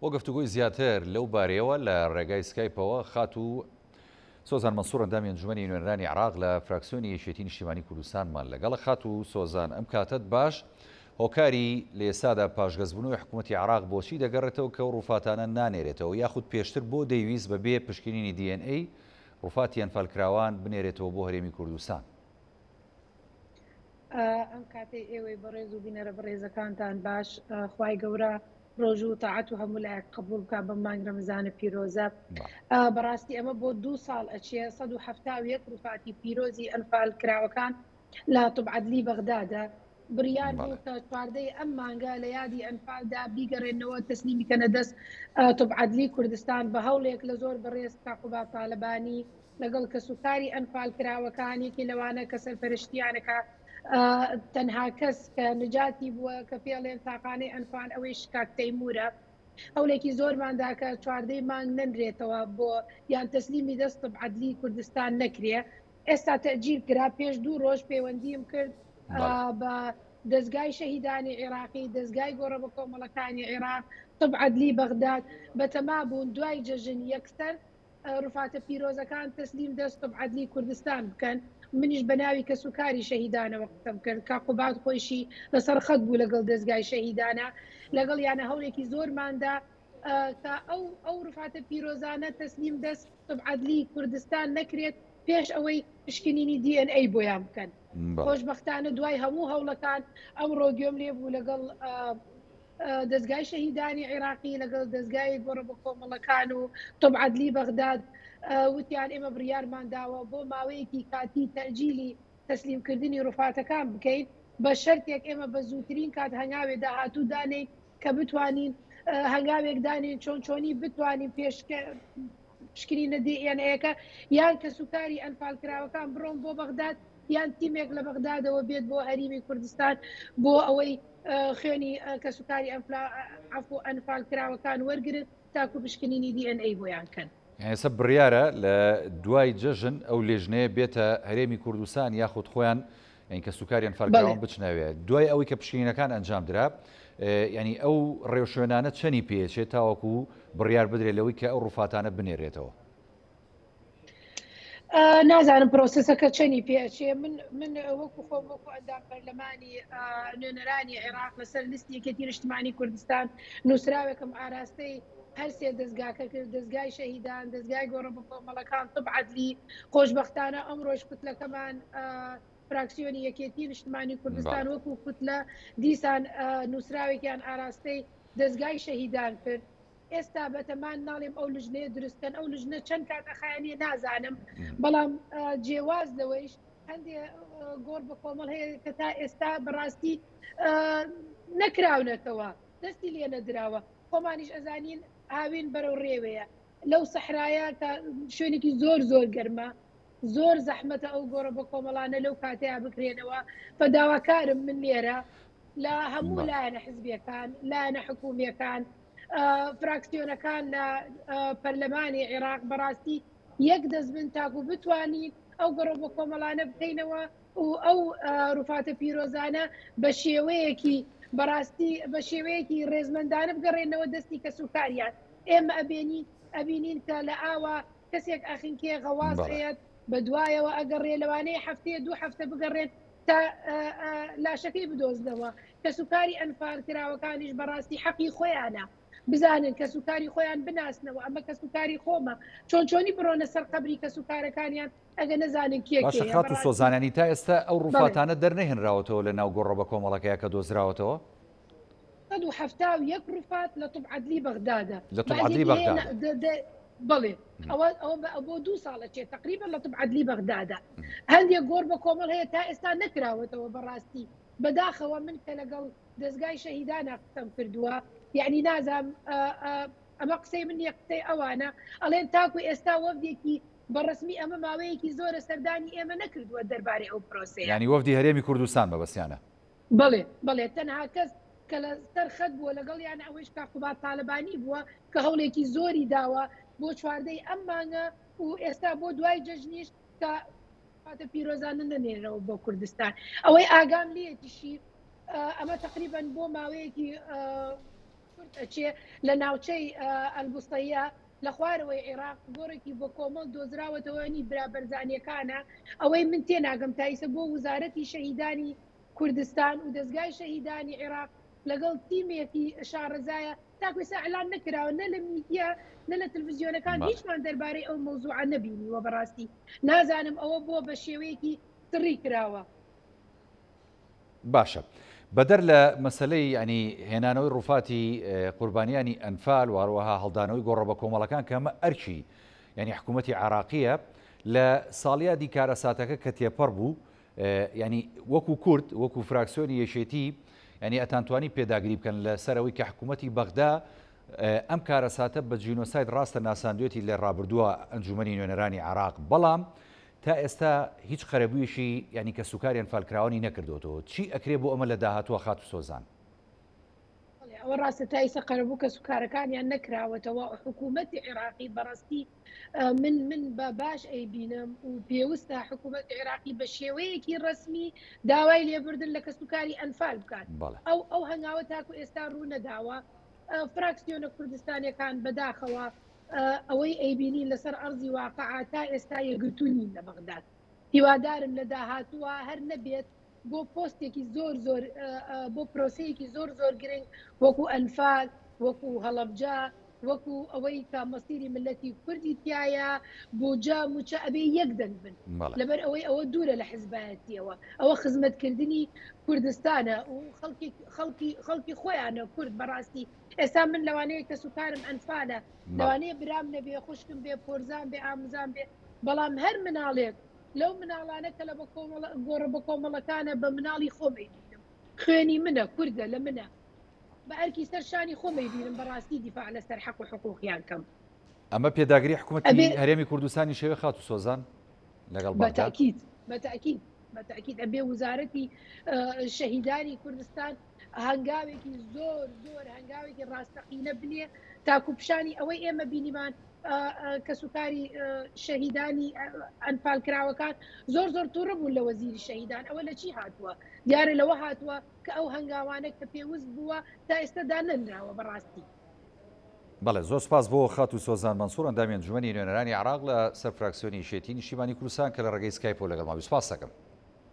بۆ گفتوگوی زیاتر لەو بارەیەوە لە ڕێگای سکایپەوە خات و سۆزان مەنسوور ئەندامی ئەنجومەنی نوێنەرانی عێراق لە فراکسیۆنی یەکێتی نیشتیمانی کوردستانمان لەگەڵ خات و سۆزان ئەم کاتت باش هۆکاری لە ئێستادا پاشگەزبوونەوەی حکوومەتی عێراق بۆچی دەگەڕێتەوە کە ڕووفاتانە نانێرێتەوە یاخود پێشتر بۆ دەیویست بەبێ پشکنینی DNA ڕووفاتی ئەنفالکراوان بنێرێتەوە بۆ هەرێمی کوردستان. ئەم کاتەی ئێوەی بەڕێز و بینەرە بەڕێزەکانتان باش خوای گەورە ڕۆژ و تاعەت و هەموو لایەک قبول بکە بەم مانگ ڕەمەزانە پیرۆزە. بەڕاستی ئەمە بۆ 2 ساڵ ئەچێ 171 ڕووفاتی پیرۆزی ئەنفال کراوەکان لە توبعەدلی بەغدادە بریان بوو کە چواردەی ئەم مانگە لە یادی ئەنفالدا بیگەڕێنەوە تەسلیمی کەنە دەست توبعەدلی کوردستان بە هەوڵێک لە زۆر بەڕێز کاخوبا تاالبانی لەگەڵ کەسوکاری ئەنفال کراوەکانێکی لەوانە کە سەرپەرشتیانەکە تەنها کەس کە نجاتی بووە کە پێڵێن تاقانەی ئەنفال ئەوەی شکاک تەیمورە هەولێکی زۆرماندا کە چواردەی مانگ نەنرێتەوە بۆ یان تەسلیمی دەست توبعەدلی کوردستان نەکرێ. ئێستا تەجیل کرا پێش 2 ڕۆژ پەیوەندیم کرد بە دەستگای شەهیدانی عێراقی دەستگای گۆڕە بە کۆمەڵەکانی عێراق توبعەدلی بەغداد بەتەما بوون دوای جەژن یەکسەر ڕووفاتە پیرۆزەکان تەسلیم دەست توبعەدلی کوردستان بکەن. منیش بە ناوی کەسوکاری شەهیدانەوە قسەم کرد کاقوبات خۆشی لەسەر خەت بوو لەگەڵ دەستگای شەهیدانە لەگەڵ یانە هەوڵێکی زۆرماندا کە ئەو ڕووفاتە پیرۆزانە تەسلیم دەست توبعەدلی کوردستان نەکرێت پێش ئەوەی پشکنینی DNA بۆیان بکەن. خۆشبەختانە دوای هەموو هەوڵەکان ئەم ڕۆگیۆم لێ بوو لەگەڵ دەستگای شەهیدانی عێراقی لەگەڵ دەستگای گۆڕە بە کۆمەڵەکان و توبعەدلی بەغداد وتیان ئێمە بڕیارمان داوە بۆ ماوەیەکی کاتی تەجیلی تەسلیمکردنی ڕووفاتەکان بکەین بە شەرتێک ئێمە بە زووترین کات هەنگاوێ داهاتوو دانێن کە بتوانین هەنگاوێک دانێن چۆنی بتوانین پشکنینە DNA-یەکە یان کەسوکاری ئەنفالکراوەکان بڕۆن بۆ بەغداد یان تیمێک لە بەغدادەوە بێت بۆ هەریمی کوردستان بۆ ئەوەی خوێنی کەسوکاری ئەنفالکراوەکان وەرگرت تاکو پشکنینی DNA بۆیان کەن. ئێستا بڕیارە لە دوای جەژن ئەو لێژنەیە بێتە هەرێمی کوردستان یاخود خۆیان ئەین کەسوکاری ئەنفالکراوان بچناوێت دوای ئەوەی کە پشکنینەکان ئەنجام درا ینی ئەو ڕێوشوێنانە چەنی پێچێت تاوەکو بڕیار بدرێت لەوەی کە ئەو ڕووفاتانە بنێرێتەوە. نازانم پرۆسسەکە چەنی پێچێ من وەکو خۆم وەکو ئەندام پەرلەمانی نوێنەرانی عێراق لەسەر لیستی یەکێتی نیشتیمانی کوردستان نووسراوێکم ئاراستەی هەرسێ دەستگاکە کرد دەستگای شەهیدان دەستگای گۆڕە بە کۆمەڵەکان توبعەدلی خۆشبەختانە ئەمڕۆژ کوتلەکەمان فراکسیۆنی یەکێتی نیشتیمانی کوردستان وەکو کوتلە دیسان نووسراوێکیان ئاراستەی دەستگای شەهیدان کرد. ئێستا بەتەمان ناڵێم ئەو لژنەیە دروستکەن ئەو لژنە چەند کاتەخایانیە نازانم بەڵام جێواز لەوەیش هەندێ گۆڕ بە کۆمەڵ هەیە کە تا ئێستا بەڕاستی نەکراونەتەوە دەستی لێ نەدراوە خۆمانیش ئەزانین هاوین بەرەو ڕێوەیە لەو سەحرایە کە شوێنێکی زۆر گەرمە زۆر زەحمەتە ئەو گۆڕە بە کۆمەڵانە لەو کاتەیە بکرێنەوە فەداواکارم من لێرە لە هەموو لایەنە حزبیەکان لایەنە حکوومیەکان فراکسیۆنەکان لە پەرلەمانی عێراق بەڕاستی یەک دەست بن تاکو بتوانین ئەو گەڕۆ بە کۆمەڵانە بکەینەوە و ئەو ڕووفاتە پیرۆزانە بە شێوەیەکی بەڕاستی بە شێوەیەکی ڕێزمەندانە بگەڕێنەوە دەستی کەسوکاریان ئێمە ئەبینین کە لە ئاوا کەسێک ئەخینکێ غەوازێت بە دوایەوە ئەگەڕێ لەوانەیە هەفتەیە 2 هەفتە بگەڕێت تا لاشەکەی بدۆزنەوە کەسوکاری ئەنفالکراوەکانیش بەڕاستی حەقی خۆیانە بزانن کەسوکاری خۆیان بناسنەوە ئەمە کەسوکاری خۆمە چۆنی بڕۆنە سەر قەبری کەسوکارەکانیان ئەگە نەزانن کێ خات و سۆزانانی تا ئێستا ئەو ڕووفاتانە دەرنەهێنراوەتەوە لە ناو گۆڕە بە کۆمەڵەکەیە کە دۆزراوەتەوە 171 ڕووفات لە توبعەدلی بەغدادە لە توبعەدلی بەغداد بڵێ ئەوە بۆ 2 ساڵە چێت تقریبا لە توبعەدلی بەغدادە هەندێک گۆڕ بە کۆمەڵ هەیە تا ئێستا نەکراوەتەوە بەڕاستی بەداخەوە من کە لەگەڵ دەستگای شەهیدانە قسەم کردووە یعنی نازام ئەمە قسەی من قسەی ئەوانە ئەڵێن تاکو ئێستا وەفدێکی بەڕسمی ئەمە ماوەیەکی زۆرە سەردانی ئێمە نەکردووە دەربارەی ئەو پرۆسەیە ینی وەفدی هەرێمی کوردستان بەبەستیانە بڵێ تەنها کەس کە لە سەر خەت بووە لەگەڵ یان ئەوەیش کاقوبات تاالبانی بووە کە هەوڵێکی زۆری داوە بۆ چواردەی ئەم مانگە و ئێستا بۆ دوای جەژنیش کە فاتە پیرۆزانە نەنێرەوە بۆ کوردستان ئەوەی ئاگام لێتیشی ئەمە تقریبا بۆ ماوەیەکی کورد ئەچێ لە ناوچەی ئەلبوستەیە لە خوارەوەی عێراق گۆڕێکی بۆ کۆمەڵ دۆزراوەتەوەنی برابەرزانیەکانە ئەوەی من تێناگەم تایسە بۆ وزارەتی شەهیدانی کوردستان و دەستگای شەهیدانی عێراق لەگەڵ تیمێکی شارەزایە تاکوێسا ئەلان نەکراوە نە لە میدیا نە لە تەلڤیزیۆنەکان هیچمان دەربارەی ئەو مەوزوعە نەبینیوە بەڕاستی نازانم ئەوە بۆ بە شێوەیەکی تڕی کراوە. باشە بەدەر لە مەسلەی ینی هێنانەوەی ڕووفاتی قوربانیانی ئەنفال واروەها هەڵدانەوەی گۆڕە بە کۆمەڵەکان کەمە ئەرکی ینی حکوومەتی عراقیە لە ساڵیادی کارەساتەکە کە تێپەڕ بوو ینی وەکو کورد وەکو فراکسیۆنی یەشێتی ینی ئەتانتوانی پێداگری بکەن لەسەرەوەی کە حکوومەتی بەغدا ئەم کارەساتە بە جینۆساید ڕاستە ناساندوێتی لێ ڕابردووە ئەنجومەنی نوێنەرانی عراق بەڵام تا ئێستا هیچ خەرەبوویشی ینی کە سوکاریان فالکراوانی نەکردوەوە چی ئەکرێ بۆ ئەمە لە داهاتووە خات و سۆزان ئەوە ڕاستە تایسە قەرەبوو کە سوکارەکانیان نەکراوەتەوە حکوومەتی عێراقی بەڕاستی من بە باش ئەیبینم و پێویستە حکوومەتی عێراقی بە شێوەیەکی ڕسمی داوای لێبوردن لە کە سوکاری ئەنفال بکات ئەو هەنگاوە تاکو ئێستا ڕوو نەداوە فراکسیۆنە کوردستانیەکان بەداخەوە ئەوەی ئەیبینی لەسەر ئەرزی واقعا تا ئێستا یەگرتوونی لە بەغداد هیوادارم لە داهاتووە هەر نەبێت بۆ پۆستێکی زۆر بۆ پرۆسەیەکی زۆر گرنگ وەکو ئەنفال وەکو هەڵەبجا وەکو ئەوەی کا مەسیری ملەتی کوردی تایە بۆ جا موچە ئەبێ یەک دەنگ بن لەبەر ئەوەی ئەوە دوورە لە حزبایەتیەوە ئەوە خزمەتکردنی کوردستانە و خەڵکی خۆیانە کورد بەڕاستی ئێستا من لەوانەیە کە سوکارم ئەنفالە لەوانەیە برام نەبێ خوشکم بێ پۆرزان بێ ئاموزان بێ بەڵام هەر مناڵێک لەو مناڵانە کە لە گۆڕە بە کۆمەڵەکانە بە مناڵی خۆمەی بینم خوێنی منە کووردە لە منە بە ئەرکی سەر شانی خۆمەی بینم بەڕاستی دیفاع لەسەر حەق و حقوقیان کەم ئەمە پێداگری حکوومەتی هەرێمی کوردستانی شێوە خات و سۆزان لەگەڵ بەتاکید ئەبێ وزارەتی شەهیدانی کوردستان هەنگاوێکی زۆر هەنگاوێکی ڕاستەقینە بنێ تاکو پیشانی ئەوەی ئێمە بینیمان کە سوکاری شەهیدانی ئەنفالکراوەکان زۆر تووڕە بوون لە وەزیری شەهیدان ئەوە لە چی هاتووە دیارە لەوە هاتووە کە ئەو هەنگاوانە کە پێویست بووە تا ئێستادا نەنراوە بەڕاستی. بەڵێ زۆر سپاس بۆ خات و سۆزان مەنسوور ئەندامی ئەنجومەنی نوێنەرانی عراق لە سەر فراکسیۆنی یەشێتی نیشتیمانی کوردستان کە لە ڕێگەی سکایپۆ لەگەڵ ماوی سپاس دەکەم.